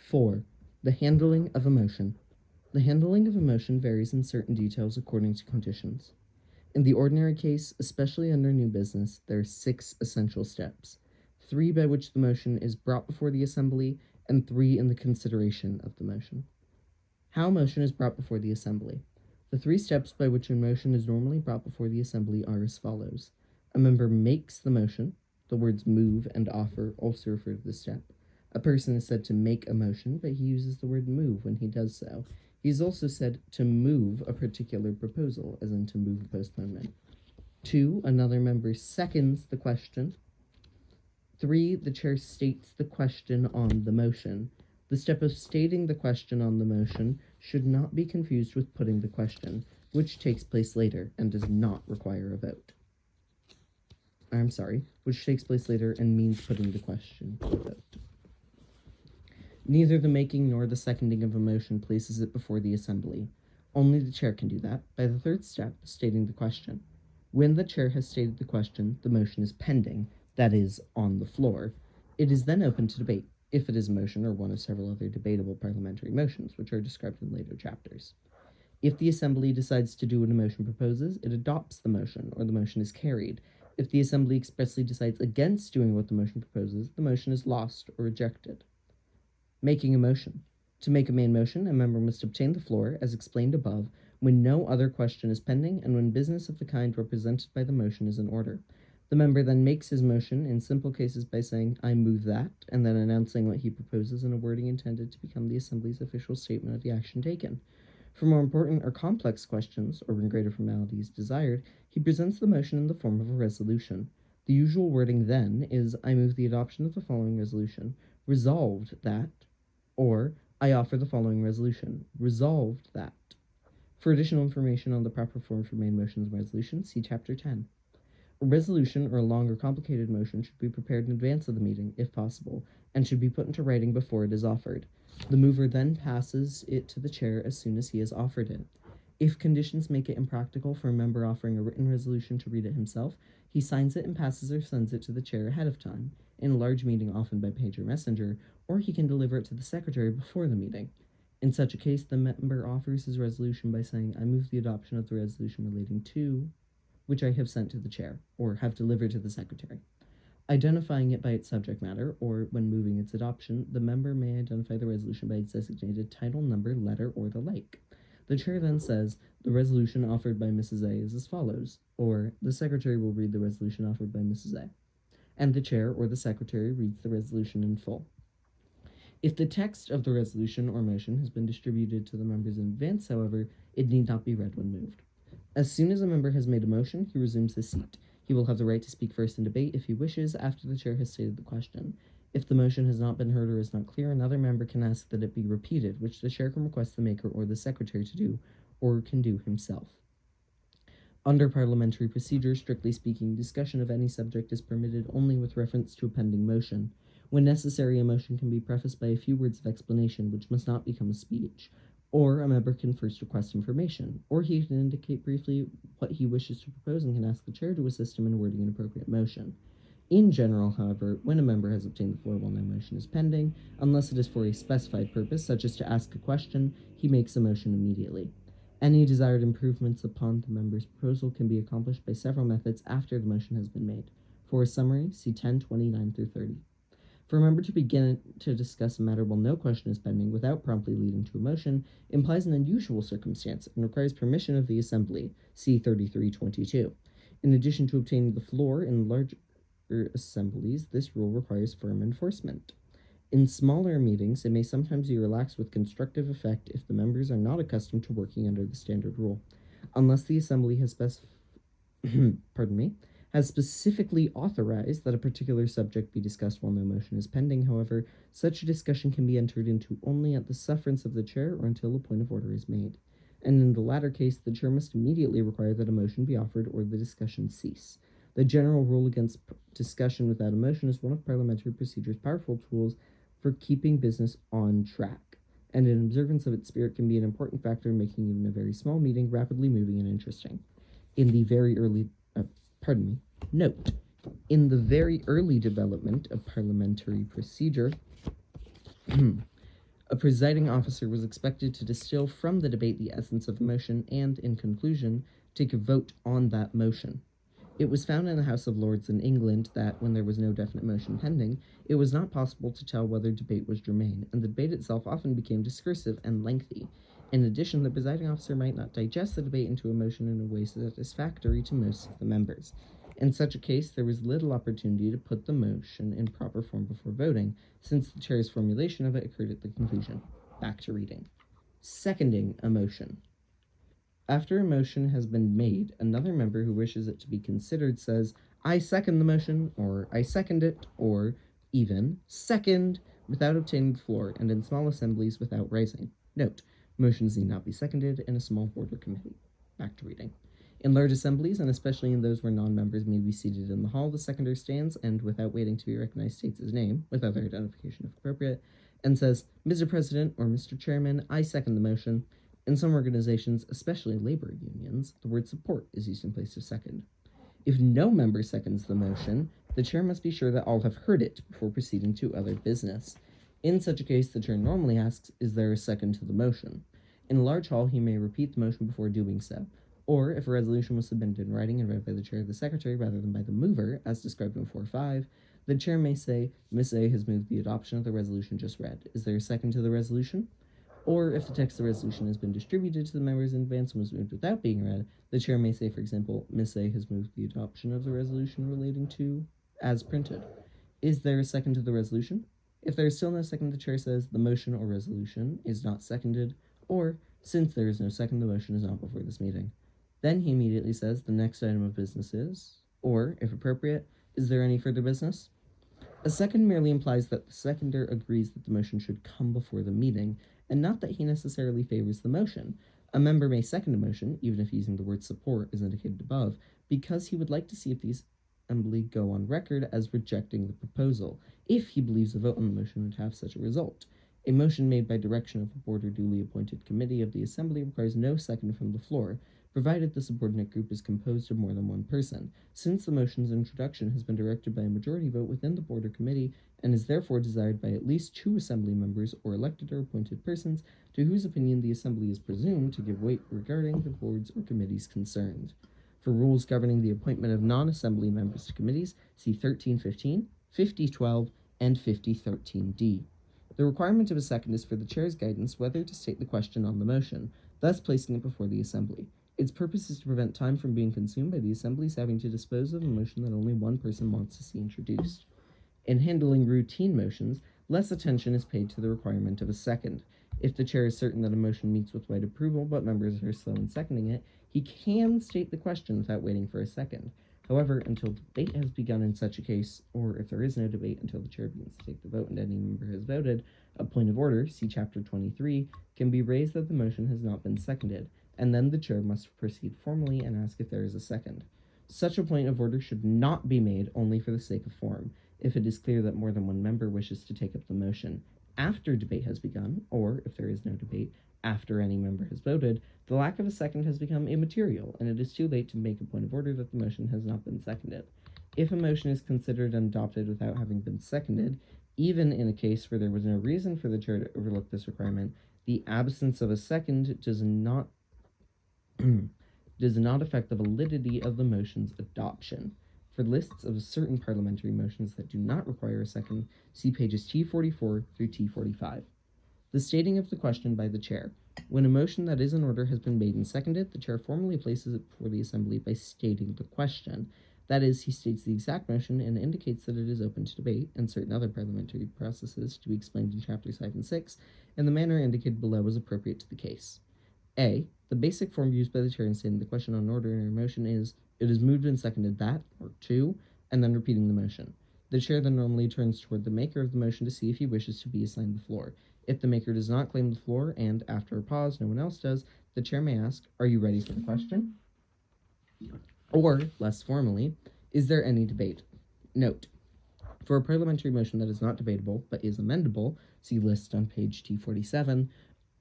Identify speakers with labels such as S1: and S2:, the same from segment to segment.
S1: 4. The handling of a motion. The handling of a motion varies in certain details according to conditions. In the ordinary case, especially under new business, there are 6 essential steps, 3 by which the motion is brought before the assembly, and 3 in the consideration of the motion. How a motion is brought before the assembly. The 3 steps by which a motion is normally brought before the assembly are as follows. A member makes the motion. The words move and offer also refer to this step. A person is said to make a motion, but he uses the word move when he does so. He is also said to move a particular proposal, as in to move a postponement. 2. Another member seconds the question. 3. The chair states the question on the motion. The step of stating the question on the motion should not be confused with putting the question, which takes place later and does not require a vote. Which takes place later and means putting the question to a vote. Neither the making nor the seconding of a motion places it before the assembly. Only the chair can do that by the 3rd step, stating the question. When the chair has stated the question, the motion is pending, that is, on the floor. It is then open to debate, if it is a motion or one of several other debatable parliamentary motions, which are described in later chapters. If the assembly decides to do what a motion proposes, it adopts the motion, or the motion is carried. If the assembly expressly decides against doing what the motion proposes, the motion is lost or rejected. Making a motion. To make a main motion, a member must obtain the floor, as explained above, when no other question is pending and when business of the kind represented by the motion is in order. The member then makes his motion in simple cases by saying, "I move that," and then announcing what he proposes in a wording intended to become the assembly's official statement of the action taken. For more important or complex questions, or when greater formality is desired, he presents the motion in the form of a resolution. The usual wording then is, "I move the adoption of the following resolution, resolved that," or "I offer the following resolution, resolved that." For additional information on the proper form for main motions and resolutions, see Chapter 10. A resolution or a long or complicated motion should be prepared in advance of the meeting, if possible, and should be put into writing before it is offered. The mover then passes it to the chair as soon as he has offered it. If conditions make it impractical for a member offering a written resolution to read it himself, he signs it and passes or sends it to the chair ahead of time, in a large meeting often by page or messenger, or he can deliver it to the secretary before the meeting. In such a case, the member offers his resolution by saying, "I move the adoption of the resolution relating to," which I have sent to the chair, or have delivered to the secretary. Identifying it by its subject matter, or when moving its adoption, the member may identify the resolution by its designated title, number, letter, or the like. The chair then says, "The resolution offered by Mrs. A is as follows," or the secretary will read the resolution offered by Mrs. A, and the chair or the secretary reads the resolution in full. If the text of the resolution or motion has been distributed to the members in advance, however, it need not be read when moved. As soon as a member has made a motion, he resumes his seat. He will have the right to speak first in debate if he wishes, after the chair has stated the question. If the motion has not been heard or is not clear, another member can ask that it be repeated, which the chair can request the maker or the secretary to do, or can do himself. Under parliamentary procedure, strictly speaking, discussion of any subject is permitted only with reference to a pending motion. When necessary, a motion can be prefaced by a few words of explanation, which must not become a speech. Or a member can first request information, or he can indicate briefly what he wishes to propose and can ask the chair to assist him in wording an appropriate motion. In general, however, when a member has obtained the floor while no motion is pending, unless it is for a specified purpose, such as to ask a question, he makes a motion immediately. Any desired improvements upon the member's proposal can be accomplished by several methods after the motion has been made. For a summary, see 10:29 through 30. For a member to begin to discuss a matter while no question is pending without promptly leading to a motion implies an unusual circumstance and requires permission of the assembly, see 33:22. In addition to obtaining the floor in larger assemblies, this rule requires firm enforcement. In smaller meetings, it may sometimes be relaxed with constructive effect if the members are not accustomed to working under the standard rule. Unless the assembly has has specifically authorized that a particular subject be discussed while no motion is pending, however, such a discussion can be entered into only at the sufferance of the chair or until a point of order is made. And in the latter case, the chair must immediately require that a motion be offered or the discussion cease. The general rule against discussion without a motion is one of parliamentary procedure's powerful tools for keeping business on track, and an observance of its spirit can be an important factor in making even a very small meeting rapidly moving and interesting. In the very early Note, in the very early development of parliamentary procedure, A presiding officer was expected to distill from the debate the essence of the motion and, in conclusion, take a vote on that motion. It was found in the House of Lords in England that, when there was no definite motion pending, it was not possible to tell whether debate was germane, and the debate itself often became discursive and lengthy. In addition, the presiding officer might not digest the debate into a motion in a way satisfactory to most of the members. In such a case, there was little opportunity to put the motion in proper form before voting, since the chair's formulation of it occurred at the conclusion. Back to reading. Seconding a motion. After a motion has been made, another member who wishes it to be considered says, "I second the motion," or "I second it," or even "second," without obtaining the floor, and in small assemblies without rising. Note, motions need not be seconded in a small border committee. Back to reading. In large assemblies, and especially in those where non-members may be seated in the hall, the seconder stands and, without waiting to be recognized, states his name, with other identification if appropriate, and says, "Mr. President," or "Mr. Chairman, I second the motion." In some organizations, especially labor unions, the word "support" is used in place of "second." If no member seconds the motion, the chair must be sure that all have heard it before proceeding to other business. In such a case, the chair normally asks, "Is there a second to the motion?" In a large hall, he may repeat the motion before doing so. Or, if a resolution was submitted in writing and read by the chair of the secretary rather than by the mover, as described in 4.5, the chair may say, "Miss A has moved the adoption of the resolution just read. Is there a second to the resolution?" Or, if the text of the resolution has been distributed to the members in advance and was moved without being read, the chair may say, for example, "Miss A has moved the adoption of the resolution relating to as printed. Is there a second to the resolution?" If there is still no second, the chair says, "The motion or resolution is not seconded," or, "Since there is no second, the motion is not before this meeting." Then he immediately says, "The next item of business is," or, if appropriate, "Is there any further business?" A second merely implies that the seconder agrees that the motion should come before the meeting, and not that he necessarily favors the motion. A member may second a motion, even if using the word "support" as indicated above, because he would like to see if the assembly go on record as rejecting the proposal, if he believes a vote on the motion would have such a result. A motion made by direction of a board or duly appointed committee of the assembly requires no second from the floor, provided the subordinate group is composed of more than one person, since the motion's introduction has been directed by a majority vote within the board or committee and is therefore desired by at least 2 assembly members or elected or appointed persons to whose opinion the assembly is presumed to give weight regarding the boards or committees concerned. For rules governing the appointment of non-assembly members to committees, see 1315, 5012, and 5013D. The requirement of a second is for the chair's guidance whether to state the question on the motion, thus placing it before the assembly. Its purpose is to prevent time from being consumed by the assemblies having to dispose of a motion that only one person wants to see introduced. In handling routine motions, less attention is paid to the requirement of a second. If the chair is certain that a motion meets with wide approval, but members are slow in seconding it, he can state the question without waiting for a second. However, until debate has begun in such a case, or if there is no debate until the chair begins to take the vote and any member has voted, a point of order, see Chapter 23, can be raised that the motion has not been seconded, and then the chair must proceed formally and ask if there is a second. Such a point of order should not be made only for the sake of form, if it is clear that more than one member wishes to take up the motion. After debate has begun, or, if there is no debate, after any member has voted, the lack of a second has become immaterial, and it is too late to make a point of order that the motion has not been seconded. If a motion is considered and adopted without having been seconded, even in a case where there was no reason for the chair to overlook this requirement, the absence of a second does not affect the validity of the motion's adoption. For lists of certain parliamentary motions that do not require a second, see pages T44 through T45. The stating of the question by the chair. When a motion that is in order has been made and seconded, the chair formally places it before the assembly by stating the question. That is, he states the exact motion and indicates that it is open to debate and certain other parliamentary processes to be explained in chapters 5 and 6, and the manner indicated below is appropriate to the case. A. The basic form used by the chair in stating the question on order in a motion is, "It is moved and seconded that," or 2, and then repeating the motion. The chair then normally turns toward the maker of the motion to see if he wishes to be assigned the floor. If the maker does not claim the floor, and, after a pause, no one else does, the chair may ask, "Are you ready for the question?" Or, less formally, "Is there any debate?" Note: for a parliamentary motion that is not debatable, but is amendable, see list on page T47,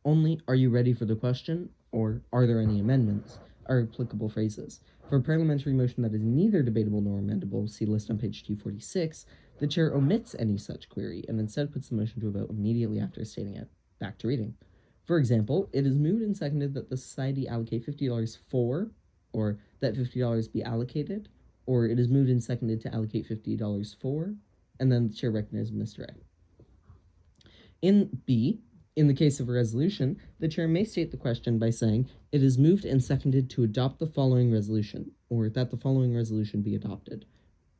S1: only "Are you ready for the question?" or "Are there any amendments?" are applicable phrases. For a parliamentary motion that is neither debatable nor amendable, see list on page T46, the chair omits any such query and instead puts the motion to a vote immediately after stating it. Back to reading. For example, it is moved and seconded that the society allocate $50 for, or that $50 be allocated, or it is moved and seconded to allocate $50 for, and then the chair recognizes Mr. A. In B, in the case of a resolution, the chair may state the question by saying, it is moved and seconded to adopt the following resolution, or that the following resolution be adopted.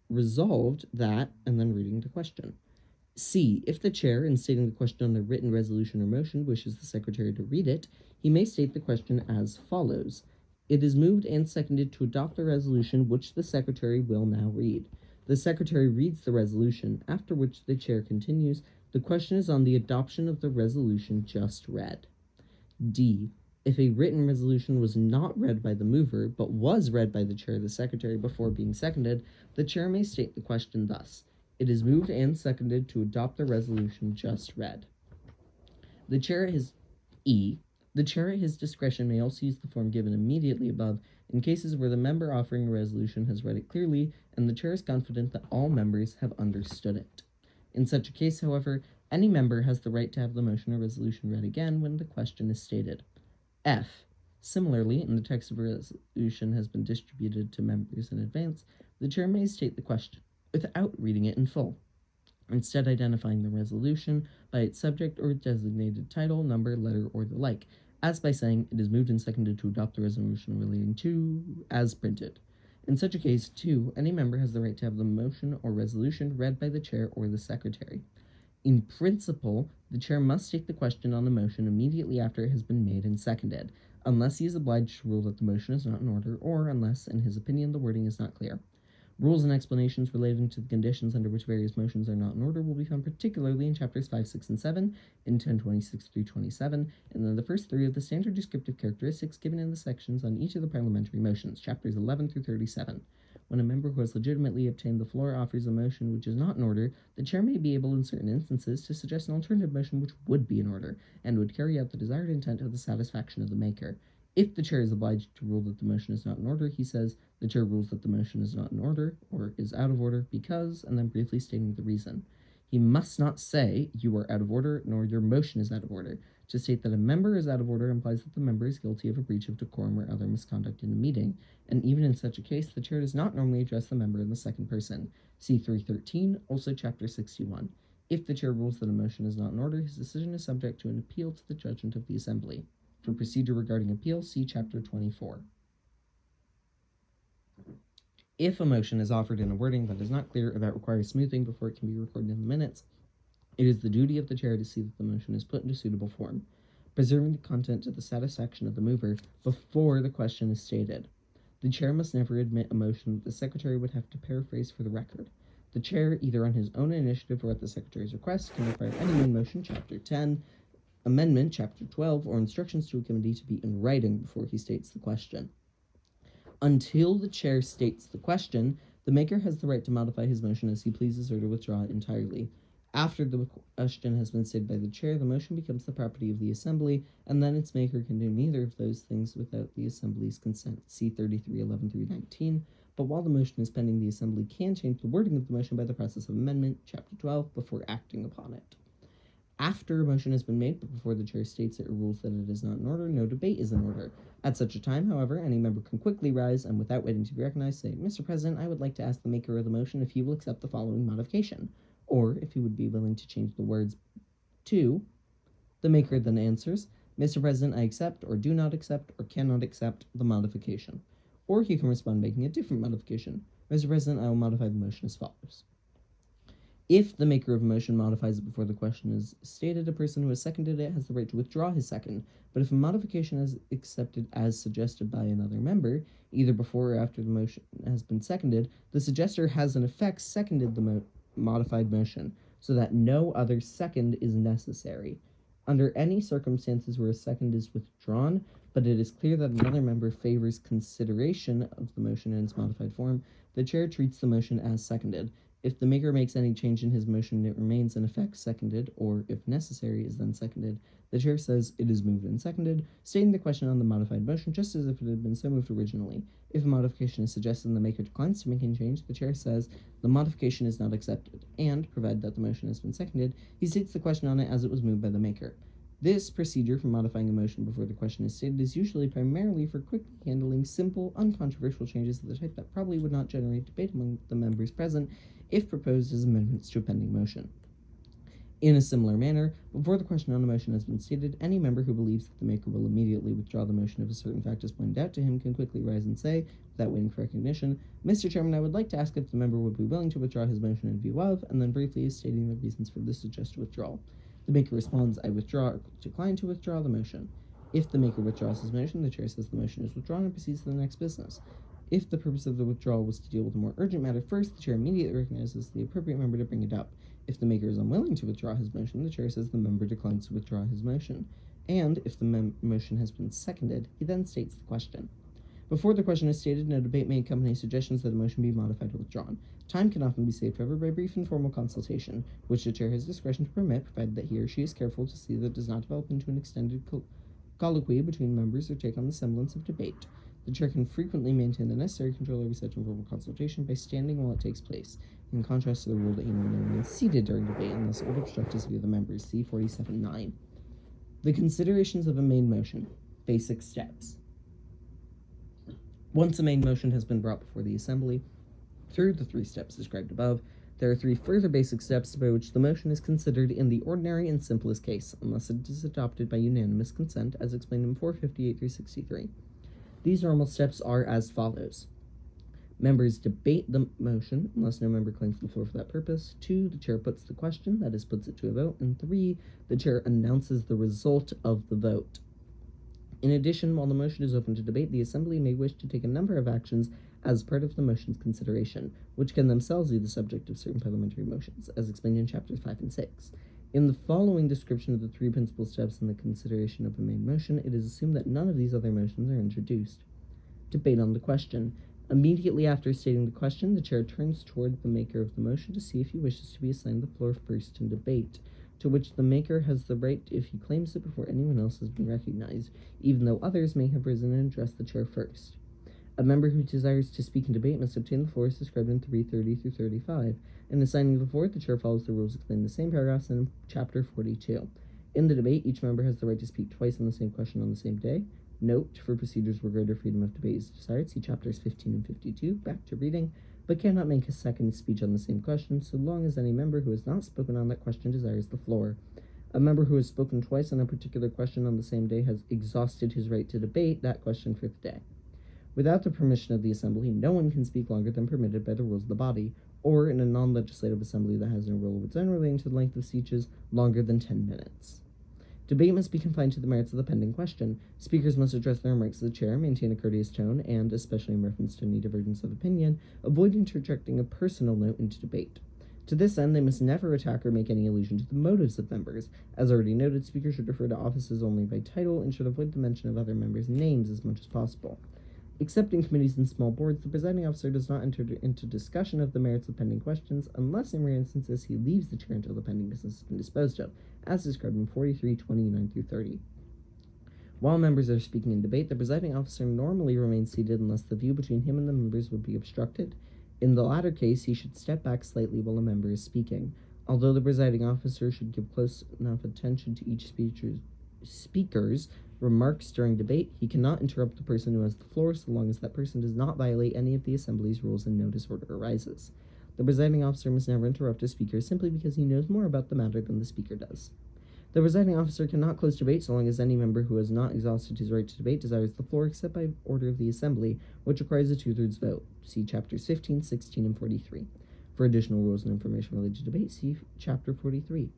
S1: Resolved that, and then reading the question. C, if the chair, in stating the question on a written resolution or motion, wishes the secretary to read it, he may state the question as follows. It is moved and seconded to adopt the resolution which the secretary will now read. The secretary reads the resolution, after which the chair continues, the question is on the adoption of the resolution just read. D, if a written resolution was not read by the mover, but was read by the chair or the secretary before being seconded, the chair may state the question thus. It is moved and seconded to adopt the resolution just read. The chair at his discretion may also use the form given immediately above in cases where the member offering a resolution has read it clearly and the chair is confident that all members have understood it. In such a case, however, any member has the right to have the motion or resolution read again when the question is stated. F. Similarly, in the text of a resolution has been distributed to members in advance, the chair may state the question without reading it in full, instead identifying the resolution by its subject or designated title, number, letter, or the like, as by saying it is moved and seconded to adopt the resolution relating to as printed. In such a case, too, any member has the right to have the motion or resolution read by the chair or the secretary. In principle, the chair must state the question on the motion immediately after it has been made and seconded, unless he is obliged to rule that the motion is not in order, or unless, in his opinion, the wording is not clear. Rules and explanations relating to the conditions under which various motions are not in order will be found particularly in chapters 5, 6, and 7, in 1026 through 27, and then the first 3 of the standard descriptive characteristics given in the sections on each of the parliamentary motions, chapters 11 through 37. When a member who has legitimately obtained the floor offers a motion which is not in order, the chair may be able in certain instances to suggest an alternative motion which would be in order, and would carry out the desired intent of the satisfaction of the maker. If the chair is obliged to rule that the motion is not in order, he says, the chair rules that the motion is not in order, or is out of order, because, and then briefly stating the reason. He must not say, you are out of order, nor your motion is out of order. To state that a member is out of order implies that the member is guilty of a breach of decorum or other misconduct in a meeting, and even in such a case, the chair does not normally address the member in the second person. See 313, also chapter 61. If the chair rules that a motion is not in order, his decision is subject to an appeal to the judgment of the assembly. For procedure regarding appeal, see chapter 24. If a motion is offered in a wording that is not clear or that requires smoothing before it can be recorded in the minutes, it is the duty of the chair to see that the motion is put into suitable form, preserving the content to the satisfaction of the mover before the question is stated. The chair must never admit a motion that the secretary would have to paraphrase for the record. The chair, either on his own initiative or at the secretary's request, can require any new motion, chapter 10, amendment, chapter 12, or instructions to a committee to be in writing before he states the question. Until the chair states the question, the maker has the right to modify his motion as he pleases or to withdraw it entirely. After the question has been stated by the chair, the motion becomes the property of the assembly, and then its maker can do neither of those things without the assembly's consent. See 3311 through 19. But while the motion is pending, the assembly can change the wording of the motion by the process of amendment, chapter 12, before acting upon it. After a motion has been made, but before the chair states it or rules that it is not in order, no debate is in order. At such a time, however, any member can quickly rise and, without waiting to be recognized, say, Mr. President, I would like to ask the maker of the motion if he will accept the following modification, or if he would be willing to change the words to. The maker then answers, Mr. President, I accept, or do not accept, or cannot accept the modification. Or he can respond making a different modification. Mr. President, I will modify the motion as follows. If the maker of a motion modifies it before the question is stated, a person who has seconded it has the right to withdraw his second, but if a modification is accepted as suggested by another member, either before or after the motion has been seconded, the suggester has in effect seconded the modified motion, so that no other second is necessary. Under any circumstances where a second is withdrawn, but it is clear that another member favors consideration of the motion in its modified form, the chair treats the motion as seconded. If the maker makes any change in his motion, it remains in effect seconded, or, if necessary, is then seconded. The chair says it is moved and seconded, stating the question on the modified motion just as if it had been so moved originally. If a modification is suggested and the maker declines to make any change, the chair says the modification is not accepted, and, provided that the motion has been seconded, he states the question on it as it was moved by the maker. This procedure for modifying a motion before the question is stated is usually primarily for quickly handling simple, uncontroversial changes of the type that probably would not generate debate among the members present if proposed as amendments to a pending motion. In a similar manner, before the question on a motion has been stated, any member who believes that the maker will immediately withdraw the motion if a certain fact is pointed out to him can quickly rise and say, without waiting for recognition, "Mr. Chairman, I would like to ask if the member would be willing to withdraw his motion in view of," and then briefly stating the reasons for this suggested withdrawal. The maker responds, "I withdraw," or decline to withdraw the motion. If the maker withdraws his motion, the chair says the motion is withdrawn and proceeds to the next business. If the purpose of the withdrawal was to deal with a more urgent matter first, the chair immediately recognizes the appropriate member to bring it up. If the maker is unwilling to withdraw his motion, the chair says the member declines to withdraw his motion. And if the motion has been seconded, he then states the question. Before the question is stated, no debate may accompany suggestions that a motion be modified or withdrawn. Time can often be saved, however, by brief informal consultation, which the chair has discretion to permit, provided that he or she is careful to see that it does not develop into an extended colloquy between members or take on the semblance of debate. The chair can frequently maintain the necessary control over such informal consultation by standing while it takes place, in contrast to the rule that he may remain seated during debate and thus would obstruct his view of the members. See 47.9. The considerations of a main motion. Basic steps. Once a main motion has been brought before the assembly, through the 3 steps described above, there are 3 further basic steps by which the motion is considered in the ordinary and simplest case, unless it is adopted by unanimous consent, as explained in 458 through 63. These normal steps are as follows. Members debate the motion, unless no member claims the floor for that purpose. 2, the chair puts the question, that is, puts it to a vote. And 3, the chair announces the result of the vote. In addition, while the motion is open to debate, the assembly may wish to take a number of actions as part of the motion's consideration, which can themselves be the subject of certain parliamentary motions, as explained in chapters 5 and 6. In the following description of the 3 principal steps in the consideration of a main motion, it is assumed that none of these other motions are introduced. Debate on the question. Immediately after stating the question, the chair turns toward the maker of the motion to see if he wishes to be assigned the floor first in debate, to which the maker has the right if he claims it before anyone else has been recognized, even though others may have risen and addressed the chair first. A member who desires to speak in debate must obtain the floor as described in 330 through 35. In assigning the floor, the chair follows the rules explained in the same paragraphs in chapter 42. In the debate, each member has the right to speak twice on the same question on the same day. Note, for procedures where greater freedom of debate is desired, see chapters 15 and 52, back to reading, but cannot make a second speech on the same question so long as any member who has not spoken on that question desires the floor. A member who has spoken twice on a particular question on the same day has exhausted his right to debate that question for the day. Without the permission of the assembly, no one can speak longer than permitted by the rules of the body, or in a non-legislative assembly that has no rule of its own relating to the length of speeches, longer than 10 minutes. Debate must be confined to the merits of the pending question. Speakers must address their remarks to the chair, maintain a courteous tone, and, especially in reference to any divergence of opinion, avoid interjecting a personal note into debate. To this end, they must never attack or make any allusion to the motives of members. As already noted, speakers should refer to offices only by title and should avoid the mention of other members' names as much as possible. Except in committees and small boards, the presiding officer does not enter into discussion of the merits of pending questions, unless in rare instances he leaves the chair until the pending business has been disposed of, as described in 43:29 through 30. While members are speaking in debate, the presiding officer normally remains seated unless the view between him and the members would be obstructed. In the latter case, he should step back slightly while a member is speaking. Although the presiding officer should give close enough attention to each speaker's remarks during debate, he cannot interrupt the person who has the floor so long as that person does not violate any of the assembly's rules and no disorder arises. The presiding officer must never interrupt a speaker simply because he knows more about the matter than the speaker does. The presiding officer cannot close debate so long as any member who has not exhausted his right to debate desires the floor except by order of the assembly, which requires a 2/3 vote. See chapters 15, 16, and 43. For additional rules and information related to debate, see chapter 43.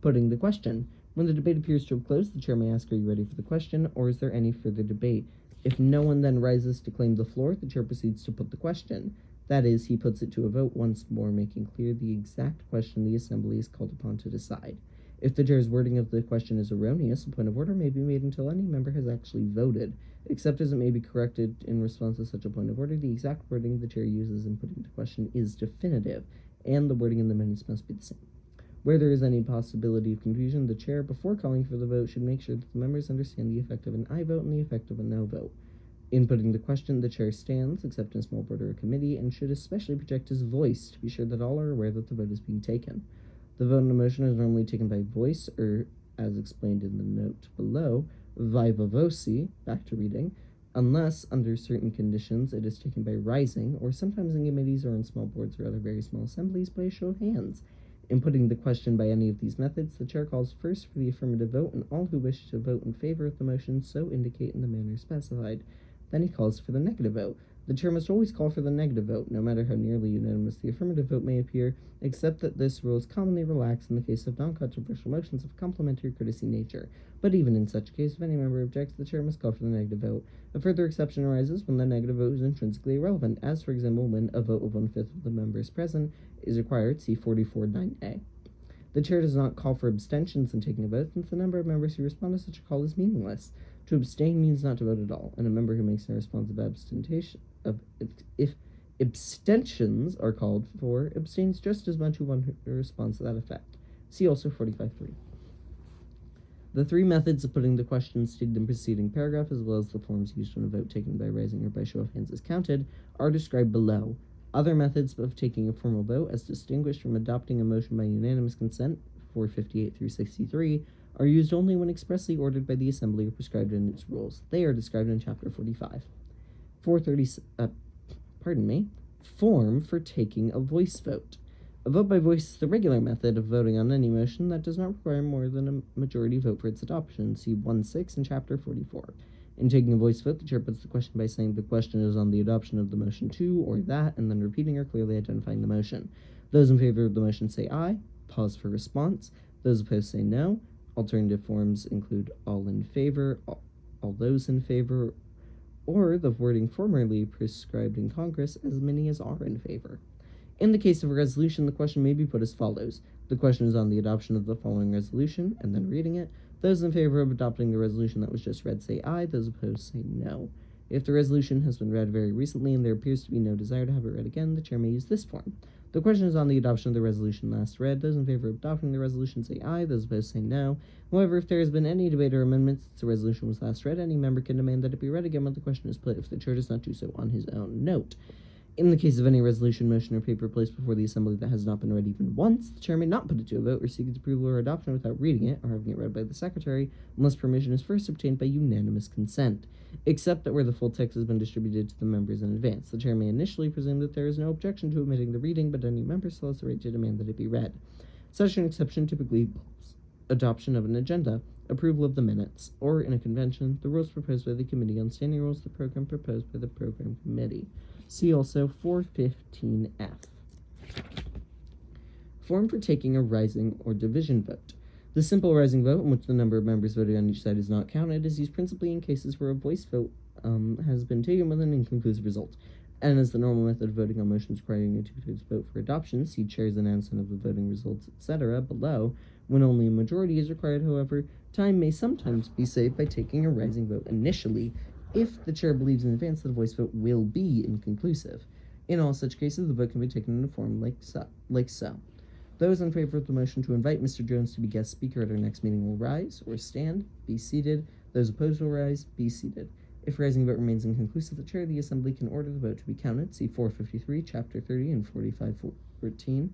S1: Putting the question. When the debate appears to have closed, the chair may ask, "Are you ready for the question, or is there any further debate?" If no one then rises to claim the floor, the chair proceeds to put the question. That is, he puts it to a vote once more, making clear the exact question the assembly is called upon to decide. If the chair's wording of the question is erroneous, a point of order may be made until any member has actually voted. Except as it may be corrected in response to such a point of order, the exact wording the chair uses in putting the question is definitive, and the wording in the minutes must be the same. Where there is any possibility of confusion, the chair, before calling for the vote, should make sure that the members understand the effect of an aye vote and the effect of a no vote. In putting the question, the chair stands, except in a small board or a committee, and should especially project his voice to be sure that all are aware that the vote is being taken. The vote on a motion is normally taken by voice, or as explained in the note below, viva voce, back to reading, unless, under certain conditions, it is taken by rising, or sometimes in committees or in small boards or other very small assemblies by a show of hands. In putting the question by any of these methods, the chair calls first for the affirmative vote, and all who wish to vote in favor of the motion so indicate in the manner specified. Then he calls for the negative vote. The chair must always call for the negative vote, no matter how nearly unanimous the affirmative vote may appear, except that this rule is commonly relaxed in the case of non-controversial motions of complimentary courtesy nature. But even in such a case, if any member objects, the chair must call for the negative vote. A further exception arises when the negative vote is intrinsically irrelevant, as for example when a vote of 1/5 of the members present is required, see 44(9)(a). The chair does not call for abstentions in taking a vote, since the number of members who respond to such a call is meaningless. To abstain means not to vote at all, and a member who makes no response if abstentions are called for, abstains just as much as one who responds to that effect. See also 45(3). The three methods of putting the question stated in preceding paragraph, as well as the forms used when a vote taken by rising or by show of hands is counted, are described below. Other methods of taking a formal vote, as distinguished from adopting a motion by unanimous consent, 458 through 63, are used only when expressly ordered by the Assembly or prescribed in its rules. They are described in Chapter 45. Form for taking a voice vote. A vote by voice is the regular method of voting on any motion that does not require more than a majority vote for its adoption. See 1.6 in Chapter 44. In taking a voice vote, the chair puts the question by saying the question is on the adoption of the motion to or that, and then repeating or clearly identifying the motion. Those in favor of the motion say aye, pause for response. Those opposed say no. Alternative forms include all in favor, all those in favor, or the wording formerly prescribed in Congress, as many as are in favor. In the case of a resolution, the question may be put as follows. The question is on the adoption of the following resolution, and then reading it. Those in favor of adopting the resolution that was just read say aye, those opposed say no. If the resolution has been read very recently and there appears to be no desire to have it read again, the chair may use this form. The question is on the adoption of the resolution last read. Those in favor of adopting the resolution say aye, those opposed say no. However, if there has been any debate or amendment since the resolution was last read, any member can demand that it be read again when the question is put if the chair does not do so on his own note. In the case of any resolution, motion, or paper placed before the Assembly that has not been read even once, the chair may not put it to a vote or seek its approval or adoption without reading it or having it read by the Secretary, unless permission is first obtained by unanimous consent, except that where the full text has been distributed to the members in advance. The chair may initially presume that there is no objection to omitting the reading, but any member still has the right to demand that it be read. Such an exception typically involves adoption of an agenda, approval of the minutes, or, in a convention, the rules proposed by the Committee on Standing Rules, the program proposed by the Program Committee. See also 415F. Form for taking a rising or division vote. The simple rising vote, in which the number of members voting on each side is not counted, is used principally in cases where a voice vote has been taken with an inconclusive result, and as the normal method of voting on motions requiring a two-thirds vote for adoption, see chair's announcement of the voting results, etc., below. When only a majority is required, however, time may sometimes be saved by taking a rising vote initially, if the chair believes in advance that the voice vote will be inconclusive. In all such cases, the vote can be taken in a form like so. Those in favor of the motion to invite Mr. Jones to be guest speaker at our next meeting will rise or stand, be seated. Those opposed will rise, be seated. If rising vote remains inconclusive, the chair of the Assembly can order the vote to be counted, see 453, Chapter 30, and 4514.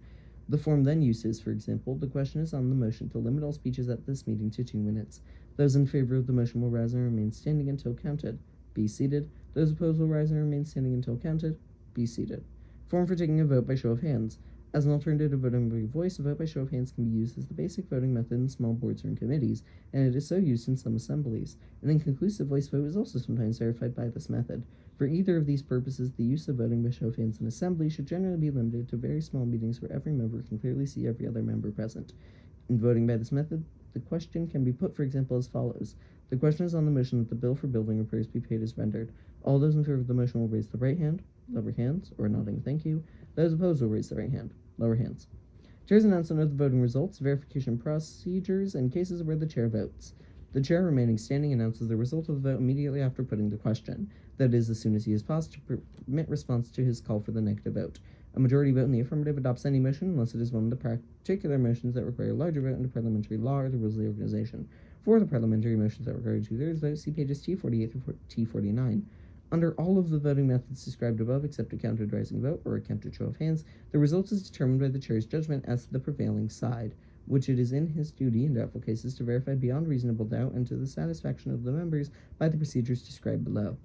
S1: The form then uses, for example, the question is on the motion to limit all speeches at this meeting to 2 minutes. Those in favor of the motion will rise and remain standing until counted. Be seated. Those opposed will rise and remain standing until counted. Be seated. Form for taking a vote by show of hands. As an alternative to voting by voice, a vote by show of hands can be used as the basic voting method in small boards or in committees, and it is so used in some assemblies. An inconclusive voice vote is also sometimes verified by this method. For either of these purposes, the use of voting by show of hands in assembly should generally be limited to very small meetings where every member can clearly see every other member present. In voting by this method, the question can be put, for example, as follows. The question is on the motion that the bill for building repairs be paid as rendered. All those in favor of the motion will raise the right hand, lower hands, or nodding thank you. Those opposed will raise the right hand, lower hands. Chair's announcement of the voting results, verification procedures, and cases where the chair votes. The chair, remaining standing, announces the result of the vote immediately after putting the question. That is, as soon as he has paused to permit response to his call for the negative vote. A majority vote in the affirmative adopts any motion unless it is one of the particular motions that require a larger vote under parliamentary law or the rules of the organization. For the parliamentary motions that require 2/3 vote, see pages T48 through T49. Under all of the voting methods described above, except a counted rising vote or a counted show of hands, the result is determined by the chair's judgment as to the prevailing side. which it is in his duty in doubtful cases to verify beyond reasonable doubt and to the satisfaction of the members by the procedures described below.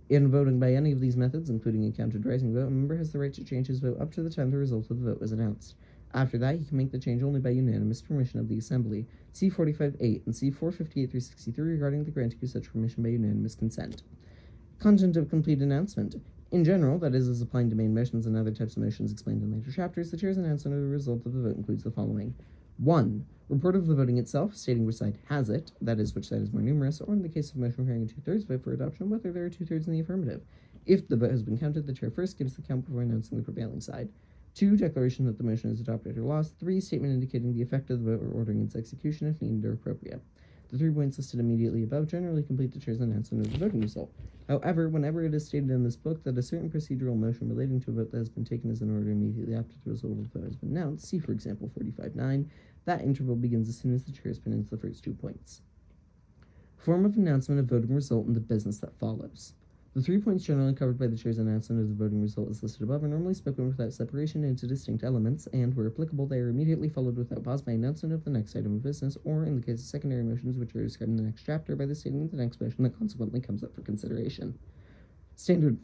S1: In voting by any of these methods, including a counted rising vote, a member has the right to change his vote up to the time the result of the vote is announced. After that, he can make the change only by unanimous permission of the Assembly. See 45.8 and see 458 through 63 regarding the granting of such permission by unanimous consent. Content of complete announcement. In general, that is, as applying to main motions and other types of motions explained in later chapters, the chair's announcement of the result of the vote includes the following. 1. Report of the voting itself, stating which side has it, that is, which side is more numerous, or in the case of motion requiring a two-thirds vote for adoption, whether there are two-thirds in the affirmative. If the vote has been counted, the chair first gives the count before announcing the prevailing side. 2. Declaration that the motion is adopted or lost. 3. Statement indicating the effect of the vote or ordering its execution if needed or appropriate. The 3 points listed immediately above generally complete the chair's announcement of the voting result. However, whenever it is stated in this book that a certain procedural motion relating to a vote that has been taken as an order immediately after the result of the vote has been announced, see for example 45.9, that interval begins as soon as the chair has put into the first 2 points. Form of announcement of voting result and the business that follows. The 3 points generally covered by the chair's announcement of the voting result as listed above are normally spoken without separation into distinct elements, and where applicable, they are immediately followed without pause by announcement of the next item of business, or in the case of secondary motions which are described in the next chapter, by the stating of the next motion that consequently comes up for consideration. Standard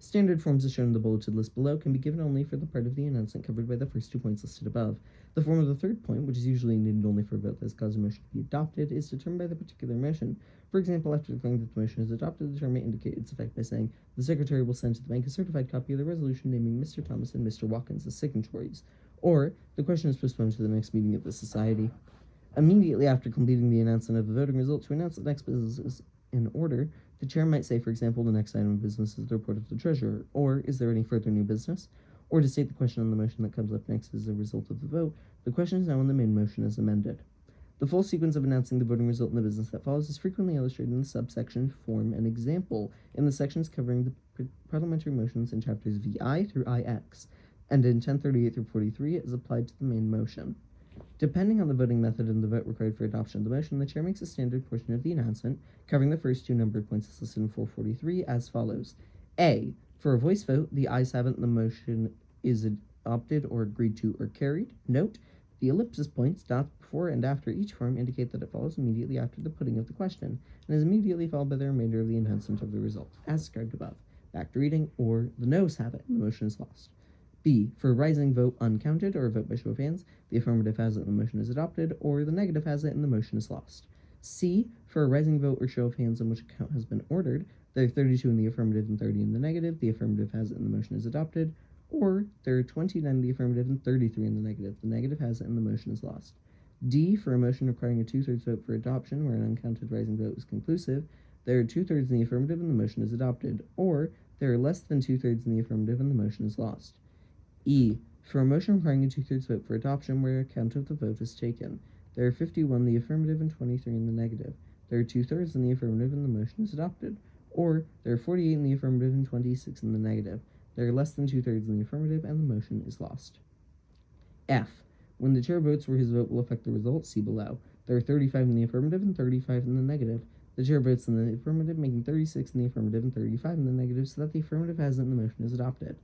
S1: Standard forms as shown in the bulleted list below can be given only for the part of the announcement covered by the first 2 points listed above. The form of the third point, which is usually needed only for a vote that has caused a motion to be adopted, is determined by the particular motion. For example, after declaring that the motion is adopted, the chair may indicate its effect by saying, the secretary will send to the bank a certified copy of the resolution naming Mr. Thomas and Mr. Watkins as signatories, or the question is postponed to the next meeting of the society. Immediately after completing the announcement of the voting result, to announce the next business is in order, the chair might say, for example, the next item of business is the report of the treasurer, or is there any further new business? Or to state the question on the motion that comes up next as a result of the vote, the question is now on the main motion as amended. The full sequence of announcing the voting result and the business that follows is frequently illustrated in the subsection Form and Example in the sections covering the parliamentary motions in chapters VI through IX, and in 1038 through 43 it is applied to the main motion. Depending on the voting method and the vote required for adoption of the motion, the chair makes a standard portion of the announcement, covering the first 2 numbered points as listed in 443 as follows. A. For a voice vote, the ayes have it and the motion is adopted or agreed to or carried. Note, the ellipsis points, dots before and after each form indicate that it follows immediately after the putting of the question, and is immediately followed by the remainder of the announcement of the result, as described above. Back to reading, or the noes have it and the motion is lost. B. For a rising vote uncounted, or a vote by show of hands, the affirmative has it and the motion is adopted, or the negative has it and the motion is lost. C. For a rising vote or show of hands on which a count has been ordered, there are 32 in the affirmative and 30 in the negative, the affirmative has it and the motion is adopted, or there are 29 in the affirmative and 33 in the negative has it and the motion is lost. D. For a motion requiring a 2/3 vote for adoption where an uncounted rising vote is conclusive, there are 2/3 in the affirmative and the motion is adopted, or there are less than 2/3 in the affirmative and the motion is lost. E. For a motion requiring a 2/3 vote for adoption where a count of the vote is taken, there are 51 in the affirmative and 23 in the negative. There are 2/3 in the affirmative and the motion is adopted, or there are 48 in the affirmative and 26 in the negative. There are less than 2/3 in the affirmative and the motion is lost. F. When the chair votes where his vote will affect the result, see below. There are 35 in the affirmative and 35 in the negative. The chair votes in the affirmative, making 36 in the affirmative and 35 in the negative, so that the affirmative has it and the motion is adopted.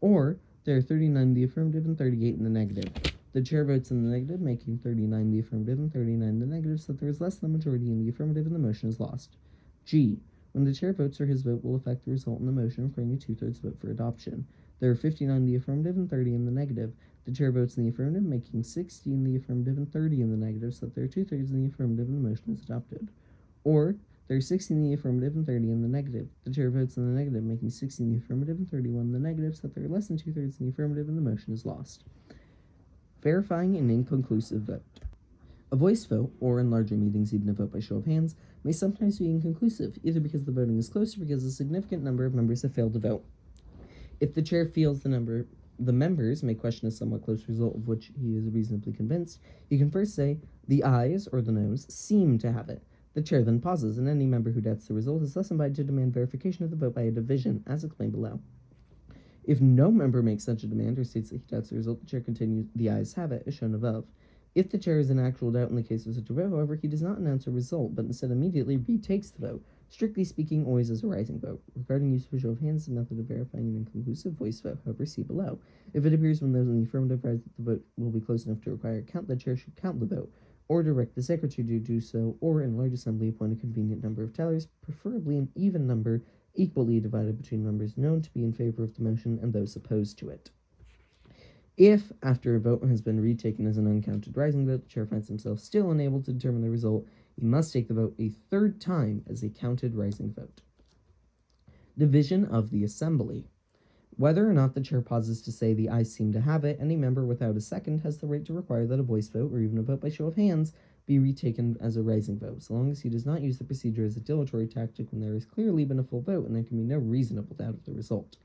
S1: Or there are 39 in the affirmative and 38 in the negative. The chair votes in the negative, making 39 in the affirmative and 39 in the negative, so that there is less than a majority in the affirmative and the motion is lost. G. When the chair votes where his vote will affect the result in the motion requiring a 2/3 vote for adoption, there are 59 in the affirmative and 30 in the negative. The chair votes in the affirmative, making 60 in the affirmative and 30 in the negative, so that there are 2/3 in the affirmative and the motion is adopted. Or there are 60 in the affirmative and 30 in the negative. The chair votes in the negative, making 60 in the affirmative and 31 in the negative, so that there are less than 2/3 in the affirmative and the motion is lost. Verifying an inconclusive vote. A voice vote, or in larger meetings even a vote by show of hands, may sometimes be inconclusive, either because the voting is close or because a significant number of members have failed to vote. If the chair feels the members may question a somewhat close result of which he is reasonably convinced, he can first say, the ayes, or the noes, seem to have it. The chair then pauses, and any member who doubts the result is thus invited to demand verification of the vote by a division, as explained below. If no member makes such a demand or states that he doubts the result, the chair continues, the ayes have it, as shown above. If the chair is in actual doubt in the case of such a vote, however, he does not announce a result, but instead immediately retakes the vote, strictly speaking, always as a rising vote. Regarding use of a show of hands, the method of verifying an inconclusive voice vote, however, see below. If it appears when those in the affirmative rise that the vote will be close enough to require a count, the chair should count the vote, or direct the secretary to do so, or in a large assembly appoint a convenient number of tellers, preferably an even number, equally divided between members known to be in favor of the motion and those opposed to it. If, after a vote has been retaken as an uncounted rising vote, the chair finds himself still unable to determine the result, he must take the vote a third time as a counted rising vote. Division of the assembly. Whether or not the chair pauses to say the ayes seem to have it, any member without a second has the right to require that a voice vote, or even a vote by show of hands, be retaken as a rising vote, so long as he does not use the procedure as a dilatory tactic when there has clearly been a full vote and there can be no reasonable doubt of the result.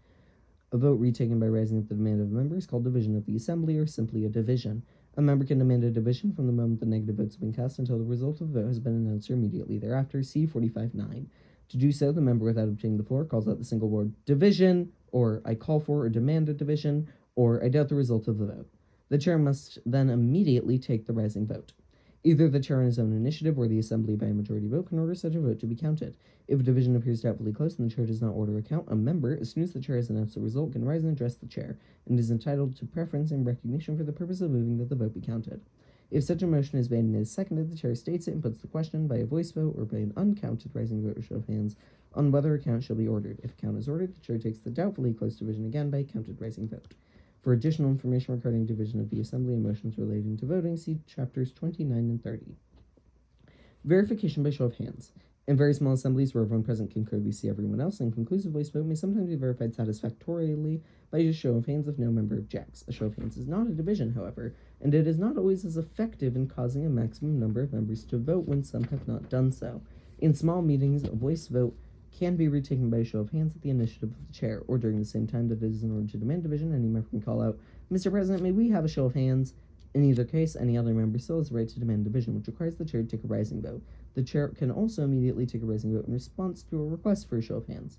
S1: A vote retaken by rising at the demand of a member is called division of the assembly, or simply a division. A member can demand a division from the moment the negative votes have been cast until the result of the vote has been announced, or immediately thereafter. See 45.9. To do so, the member, without obtaining the floor, calls out the single word division, or I call for or demand a division, or I doubt the result of the vote. The chair must then immediately take the rising vote. Either the chair on his own initiative or the assembly by a majority vote can order such a vote to be counted. If a division appears doubtfully close and the chair does not order a count, a member, as soon as the chair has announced the result, can rise and address the chair, and is entitled to preference and recognition for the purpose of moving that the vote be counted. If such a motion is made and is seconded, the chair states it and puts the question by a voice vote or by an uncounted rising vote or show of hands on whether a count shall be ordered. If a count is ordered, the chair takes the doubtfully close division again by a counted rising vote. For additional information regarding division of the assembly and motions relating to voting, see chapters 29 and 30. Verification by show of hands. In very small assemblies where everyone present can clearly see everyone else, an conclusive voice vote may sometimes be verified satisfactorily by a show of hands if no member objects. A show of hands is not a division, however, and it is not always as effective in causing a maximum number of members to vote when some have not done so. In small meetings, a voice vote can be retaken by a show of hands at the initiative of the chair, or during the same time that it is in order to demand division, any member can call out, Mr. President, may we have a show of hands? In either case, any other member still has the right to demand division, which requires the chair to take a rising vote. The chair can also immediately take a rising vote in response to a request for a show of hands.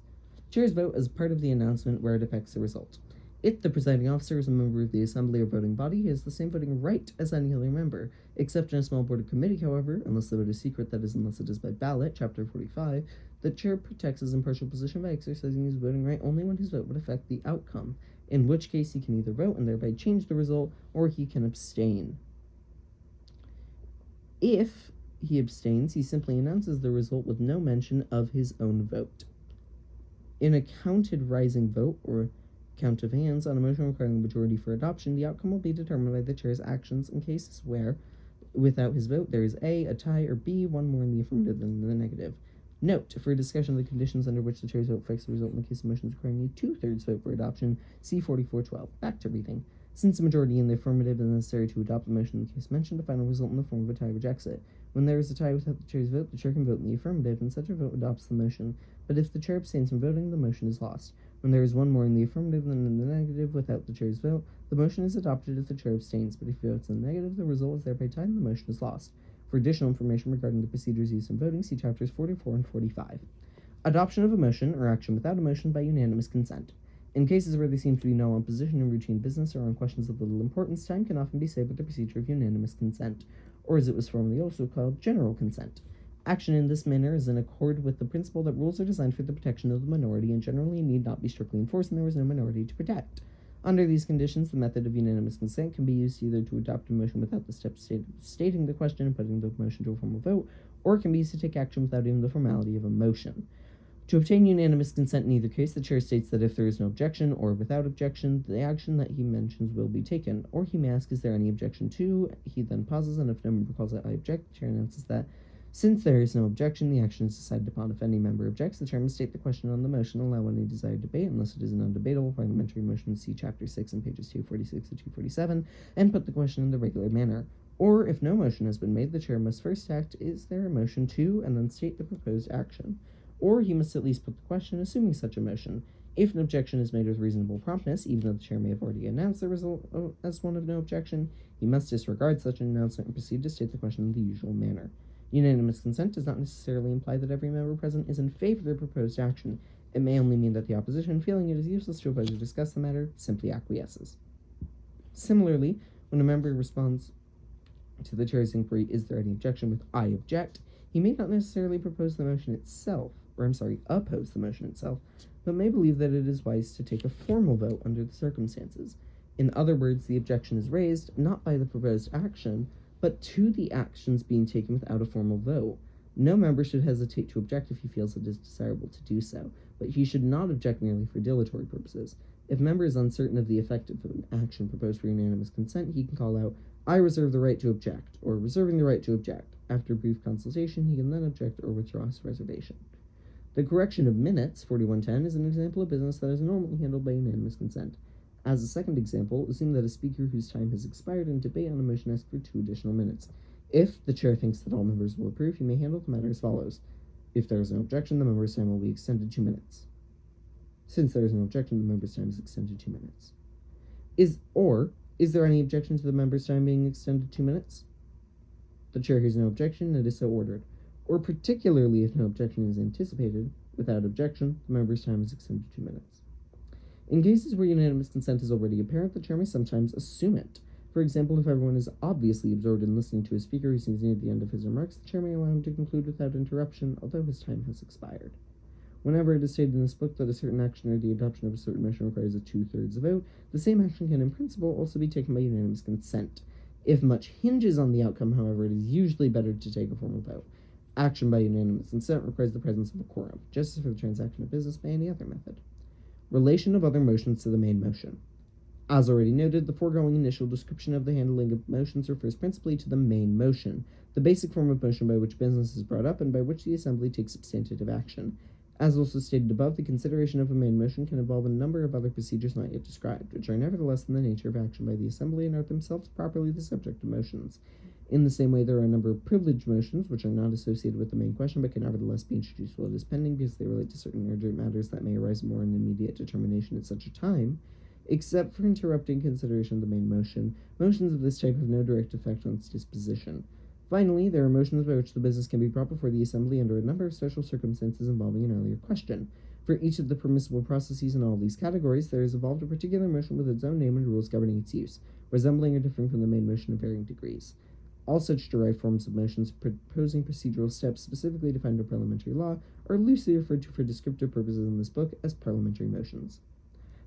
S1: Chair's vote is part of the announcement where it affects the result. If the presiding officer is a member of the assembly or voting body, he has the same voting right as any other member, except in a small board or committee, however, unless the vote is secret, that is, unless it is by ballot, chapter 45, the chair protects his impartial position by exercising his voting right only when his vote would affect the outcome, in which case he can either vote and thereby change the result, or he can abstain. If he abstains, he simply announces the result with no mention of his own vote. In a counted rising vote, or count of hands, on a motion requiring a majority for adoption, the outcome will be determined by the chair's actions in cases where, without his vote, there is a tie, or B, one more in the affirmative than the negative. Note, for a discussion of the conditions under which the chair's vote affects the result in the case of motions requiring a 2/3 vote for adoption, see 44.12. Back to reading. Since a majority in the affirmative is necessary to adopt the motion in the case mentioned, a final result in the form of a tie rejects it. When there is a tie without the chair's vote, the chair can vote in the affirmative, and such a vote adopts the motion. But if the chair abstains from voting, the motion is lost. When there is one more in the affirmative than in the negative without the chair's vote, the motion is adopted if the chair abstains, but if he votes in the negative, the result is thereby tied and the motion is lost. For additional information regarding the procedures used in voting, see chapters 44 and 45. Adoption of a motion or action without a motion by unanimous consent. In cases where there seems to be no opposition in routine business or on questions of little importance, time can often be saved with the procedure of unanimous consent, or as it was formerly also called, general consent. Action in this manner is in accord with the principle that rules are designed for the protection of the minority and generally need not be strictly enforced, and there is no minority to protect. Under these conditions, the method of unanimous consent can be used either to adopt a motion without the steps stating the question and putting the motion to a formal vote, or it can be used to take action without even the formality of a motion. To obtain unanimous consent in either case, the chair states that if there is no objection, or without objection, the action that he mentions will be taken. Or he may ask, is there any objection to? He then pauses, and if no member calls out I object, the chair announces that since there is no objection, the action is decided upon. If any member objects, the chair must state the question on the motion and allow any desired debate, unless it is an undebatable parliamentary motion, see chapter 6 and pages 246 to 247, and put the question in the regular manner. Or, if no motion has been made, the chair must first act, is there a motion to, and then state the proposed action. Or he must at least put the question, assuming such a motion. If an objection is made with reasonable promptness, even though the chair may have already announced the result as one of no objection, he must disregard such an announcement and proceed to state the question in the usual manner. Unanimous consent does not necessarily imply that every member present is in favor of the proposed action. It may only mean that the opposition, feeling it is useless to oppose or discuss the matter, simply acquiesces. Similarly, when a member responds to the chair's inquiry, is there any objection, with I object, he may not necessarily propose the motion itself. oppose the motion itself, but may believe that it is wise to take a formal vote under the circumstances. In other words, the objection is raised not by the proposed action, but to the actions being taken without a formal vote. No member should hesitate to object if he feels it is desirable to do so, but he should not object merely for dilatory purposes. If a member is uncertain of the effect of an action proposed for unanimous consent, he can call out, "I reserve the right to object," or "reserving the right to object." After brief consultation, he can then object or withdraw his reservation. The correction of minutes, 4110, is an example of business that is normally handled by unanimous consent. As a second example, assume that a speaker whose time has expired in debate on a motion asks for 2 additional minutes. If the chair thinks that all members will approve, he may handle the matter as follows. If there is no objection, the member's time will be extended 2 minutes. Since there is no objection, the member's time is extended 2 minutes. Is there any objection to the member's time being extended 2 minutes? The chair hears no objection, it is so ordered. Or particularly if no objection is anticipated, without objection, the member's time is extended 2 minutes. In cases where unanimous consent is already apparent, the chair may sometimes assume it. For example, if everyone is obviously absorbed in listening to a speaker who seems near the end of his remarks, the chair may allow him to conclude without interruption, although his time has expired. Whenever it is stated in this book that a certain action or the adoption of a certain motion requires a 2/3 vote, the same action can in principle also be taken by unanimous consent. If much hinges on the outcome, however, it is usually better to take a formal vote. Action by unanimous consent requires the presence of a quorum, just as for the transaction of business by any other method. Relation of other motions to the main motion. As already noted, the foregoing initial description of the handling of motions refers principally to the main motion, the basic form of motion by which business is brought up and by which the assembly takes substantive action. As also stated above, the consideration of a main motion can involve a number of other procedures not yet described, which are nevertheless in the nature of action by the assembly and are themselves properly the subject of motions. In the same way, there are a number of privileged motions, which are not associated with the main question, but can nevertheless be introduced while it is pending because they relate to certain urgent matters that may arise more in immediate determination at such a time. Except for interrupting consideration of the main motion, motions of this type have no direct effect on its disposition. Finally, there are motions by which the business can be brought before the assembly under a number of special circumstances involving an earlier question. For each of the permissible processes in all of these categories, there is evolved a particular motion with its own name and rules governing its use, resembling or differing from the main motion in varying degrees. All such derived forms of motions proposing procedural steps specifically defined in parliamentary law are loosely referred to for descriptive purposes in this book as parliamentary motions.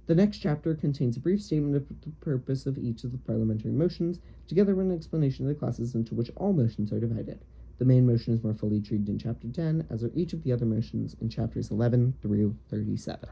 S1: The next chapter contains a brief statement of the purpose of each of the parliamentary motions, together with an explanation of the classes into which all motions are divided. The main motion is more fully treated in Chapter 10, as are each of the other motions in Chapters 11 through 37.